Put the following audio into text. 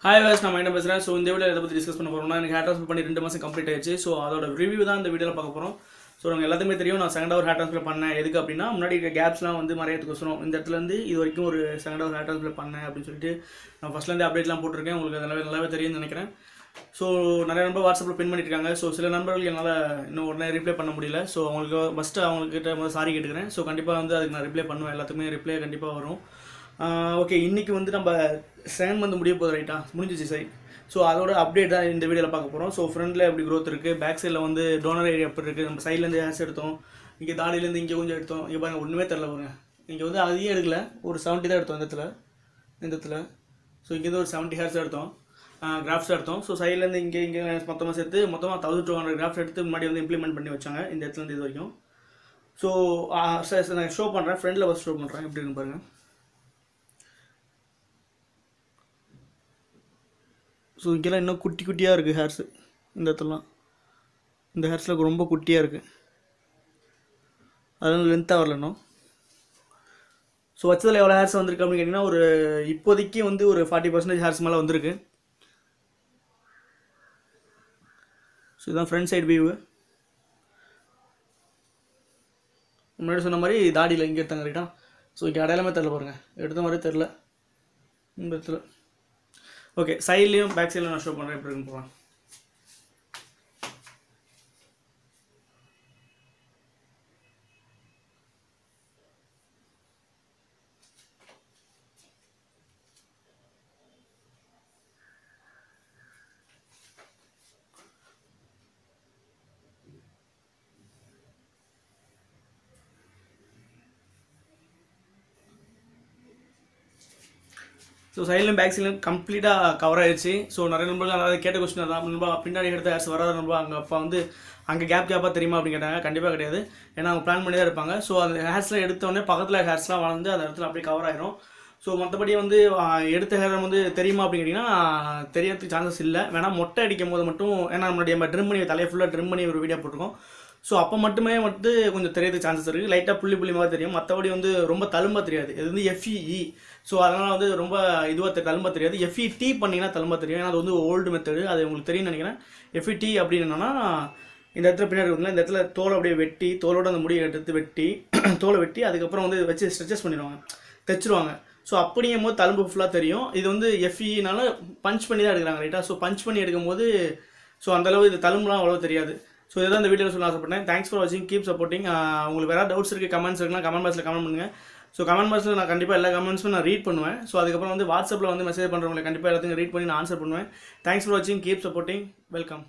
Hi was நான் என்ன பேசுகிறேன். ஸோ இந்த வீடியோ எதை பற்றி டிஸ்கஸ் பண்ண போகிறோம்னா எனக்கு ஹேர் ட்ரான்ஸ்ஃபர் பண்ணி 2 மாதம் கம்ப்ளீட் ஆயிடுச்சு. ஸோ அதோட ரிவ்யூ தான் இந்த வீடியோவில் பார்க்க போகிறோம். ஸோ நாங்கள் எல்லாத்துக்குமே தெரியும் நான் செகண்ட் ஹவர் ஹேர் ட்ரான்ஸ்ஃபர் பண்ணேன். எதுக்கு அப்படின்னா முன்னாடி இருக்க கேப்ஸ்லாம் வந்து மறையத்துக்கோசரம் இந்த இடத்துலேருந்து இது வரைக்கும் ஒரு செகண்ட் ஹவர் ஹேர் ட்ரான்ஸ்ஃபர் பண்ணேன் அப்படின்னு சொல்லிட்டு நான் ஃபஸ்ட்லேருந்து அப்டேட்லாம் போட்டிருக்கேன். உங்களுக்கு நல்லாவே தெரியும்னு நினைக்கிறேன். ஸோ நிறைய நம்பர் வாட்ஸ்அப்பில் பின் பண்ணியிருக்காங்க. ஸோ சில நண்பர்கள் என்னால் இன்னும் உடனே ரிப்ளை பண்ண முடியல. ஸோ அவங்களுக்கு ஃபஸ்ட்டு அவங்கக்கிட்ட சாரி கேட்டுக்கிறேன். ஸோ கண்டிப்பாக வந்து அதுக்கு நான் ரிப்ளை பண்ணுவேன். எல்லாத்துக்குமே ரிப்ளை கண்டிப்பாக வரும். ஓகே, இன்றைக்கி வந்து நம்ம செகண்ட் மந்த் முடிய போகுது, ரைட்டா? முடிஞ்சிச்சு சரி. ஸோ அதோட அப்டேட் தான் இந்த வீடியோவில் பார்க்க போகிறோம். ஸோ ஃப்ரண்டில் எப்படி க்ரோத் இருக்குது, பேக் சைடில் வந்து டோனர் ஏரியா எப்படி இருக்குது, நம்ம சைட்லேருந்து ஹேர்ஸ் எடுத்தோம், இங்கே தாடியிலேருந்து இங்கே கொஞ்சம் எடுத்தோம். இங்கே பாருங்கள் ஒன்றுமே தெரில பாருங்க. இங்கே வந்து அதிகம் எடுக்கல, ஒரு 70 தான் எடுத்தோம் இந்த இடத்துல. ஸோ இங்கேருந்து ஒரு 70 ஹேர்ஸ் எடுத்தோம், கிராஃப்ட்ஸ் எடுத்தோம். ஸோ சைட்லேருந்து இங்கே மொத்தமாக சேர்த்து மொத்தமாக 1200 கிராஃப்ட்ஸ் எடுத்து முன்னாடி வந்து இம்ப்ளிமெண்ட் பண்ணி வச்சாங்க இந்த இடத்துலேருந்து இது வரைக்கும். ஸோ நான் ஷோ பண்ணுறேன், ஃப்ரண்டில் ஃபஸ்ட் ஷோ பண்ணுறேன் எப்படி இருக்குன்னு பாருங்கள். ஸோ இங்கெல்லாம் இன்னும் குட்டி குட்டியாக இருக்குது ஹேர்ஸு. இந்த இடத்துலலாம் இந்த ஹேர்ஸில் ரொம்ப குட்டியாக இருக்குது, அதெல்லாம் லென்த்தாக வரல இன்னும். ஸோ வச்சதில் எவ்வளோ ஹேர்ஸ் வந்திருக்கு அப்படின்னு கேட்டிங்கன்னா ஒரு இப்போதைக்கு வந்து ஒரு 40% ஹேர்ஸ் மேலே வந்திருக்கு. ஸோ இதுதான் ஃப்ரண்ட் சைடு வியூவு. முன்னாடி சொன்ன மாதிரி தாடியில் இங்கே எடுத்தாங்க, ரைட்டா? ஸோ இங்கே அடையாளமே தெரில பாருங்கள், எடுத்த மாதிரி தெரில இந்த இடத்துல. ஓகே, சைட்லேயும் பேக் சைட்லையும் நான் ஷோ பண்ணுறேன் எப்படி இருக்குன்னு போகலாம். ஸோ சைட்லையும் பேக் சைட்லையும் கம்ப்ளீட்டாக கவர் ஆயிடுச்சு. ஸோ நிறைய நண்பர்கள் அதாவது கேட்ட கொஸ்டின் தான், நண்பா பின்னாடி எடுத்த ஹேர்ஸ் வராத நண்பா அங்கே அப்போ வந்து அங்கே கேப்பாக தெரியுமா அப்படின்னு கேட்டாங்க. கண்டிப்பாக கிடையாது, ஏன்னா அவங்க பிளான் பண்ணி தான் இருப்பாங்க. ஸோ அந்த ஹேர்ஸ்லாம் எடுத்தோடனே பக்கத்தில் ஹேர்ஸ்லாம் வளர்ந்து அந்த இடத்துல அப்படியே கவர் ஆயிரும். ஸோ மற்றபடி வந்து எடுத்த ஹேர் வந்து தெரியுமா அப்படின்னு கேட்டிங்கன்னா தெரியறதுக்கு சான்சஸ் இல்லை. வேணால் மொட்டை அடிக்கும் போது மட்டும், ஏன்னா நம்மளுடைய நம்ம ட்ரிம் பண்ணி தலையை ஃபுல்லாக ட்ரிம் பண்ணி ஒரு வீடியோ போட்டிருக்கோம். ஸோ அப்போ மட்டுமே வந்து கொஞ்சம் தெரியறதுக்கு சான்சஸ் இருக்குது. லைட்டாக புள்ளி மாதிரி தெரியும், மற்றபடி வந்து ரொம்ப தழும்பாக தெரியாது. இது வந்து FEE. ஸோ அதனால் வந்து ரொம்ப இதுவாக தழும்பாக தெரியாது. FET பண்ணிங்கன்னா தழும்பாக தெரியும், ஏன்னா அது வந்து ஓல்டு மெத்தடு, அது உங்களுக்கு தெரியும்னு நினைக்கிறேன். FET அப்படின்னு என்னன்னா இந்த இடத்துல பின்னாடி இருக்குங்களா, இந்த இடத்துல தோலை அப்படியே வெட்டி, தோலோட அந்த முடியை எடுத்து வெட்டி தோலை வெட்டி அதுக்கப்புறம் வந்து வச்சு ஸ்ட்ரெச்சஸ் பண்ணிடுவாங்க, தைச்சிருவாங்க. ஸோ அப்படிங்கும் போது தழும்பு ஃபுல்லாக தெரியும். இது வந்து FEனால பஞ்ச் பண்ணி தான் எடுக்கிறாங்க, ரைட்டாக? ஸோ பஞ்ச் பண்ணி எடுக்கும்போது ஸோ அந்தளவு இது தழும்புலாம் அவ்வளோ தெரியாது. ஸோ இதான் இந்த வீடியோவில் சொல்ல ஆசைப்பட்டேன். தேங்க்ஸ் ஃபார் வாட்சிங், கீப் சப்போர்ட்டிங். உங்களுக்கு வேறு டவுட்ஸ் இருக்குது, கமெண்ட்ஸ் இருக்குன்னா கமெண்ட் பாக்ஸில் கமெண்ட் பண்ணுங்கள். ஸோ கமெண்ட் பாக்ஸில் நான் கண்டிப்பாக எல்லா கமெண்ட்ஸும் நான் ரீட் பண்ணுவேன். ஸோ அதுக்கப்புறம் வந்து வாட்ஸ்அப்பில் வந்து மெசேஜ் பண்ணுறவங்களை கண்டிப்பாக எல்லாத்தையும் ரீட் பண்ணி நான் ஆன்சர் பண்ணுவேன். தேங்க்ஸ் ஃபார் வாட்சிங், கீப் சப்போர்ட்டிங், வெல்கம்.